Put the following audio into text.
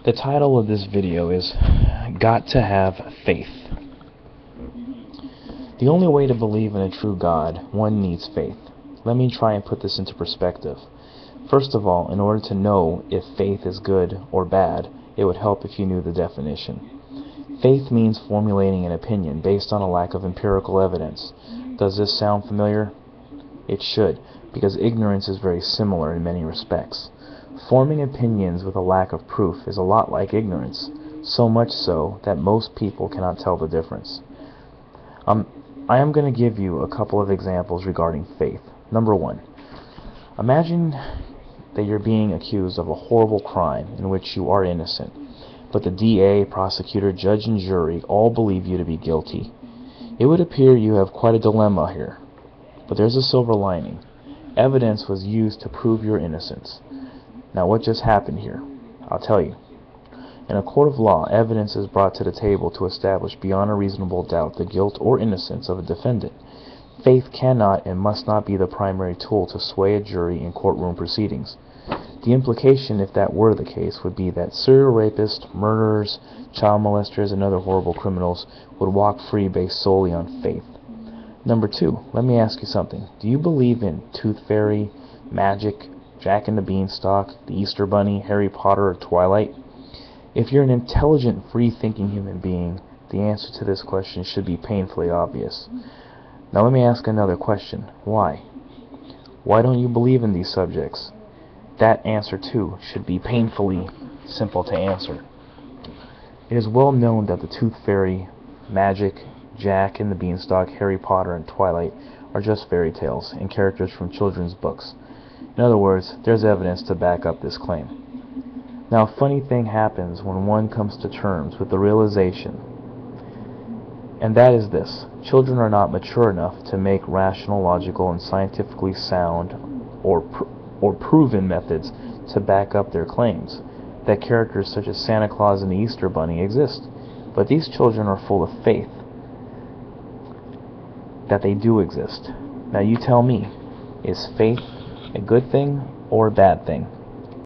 The title of this video is Got to Have Faith. The only way to believe in a true God, one needs faith. Let me try and put this into perspective. First of all, in order to know if faith is good or bad, it would help if you knew the definition. Faith means formulating an opinion based on a lack of empirical evidence. Does this sound familiar? It should, because ignorance is very similar in many respects. Forming opinions with a lack of proof is a lot like ignorance, so much so that most people cannot tell the difference. I am going to give you a couple of examples regarding faith. Number one, imagine that you're being accused of a horrible crime in which you are innocent, but the DA, prosecutor, judge, and jury all believe you to be guilty. It would appear you have quite a dilemma here, but there's a silver lining. Evidence was used to prove your innocence. Now, what just happened here? I'll tell you. In a court of law, evidence is brought to the table to establish beyond a reasonable doubt the guilt or innocence of a defendant. Faith cannot and must not be the primary tool to sway a jury in courtroom proceedings. The implication, if that were the case, would be that serial rapists, murderers, child molesters, and other horrible criminals would walk free based solely on faith. Number two, let me ask you something. Do you believe in Tooth Fairy, magic, Jack and the Beanstalk, the Easter Bunny, Harry Potter, or Twilight? If you're an intelligent, free-thinking human being, the answer to this question should be painfully obvious. Now let me ask another question. Why? Why don't you believe in these subjects? That answer, too, should be painfully simple to answer. It is well known that the Tooth Fairy, magic, Jack and the Beanstalk, Harry Potter, and Twilight are just fairy tales and characters from children's books. In other words, there's evidence to back up this claim. Now, a funny thing happens when one comes to terms with the realization, and that is this: children are not mature enough to make rational, logical, and scientifically sound or proven methods to back up their claims that characters such as Santa Claus and the Easter Bunny exist. But these children are full of faith that they do exist. Now you tell me, is faith a good thing or a bad thing?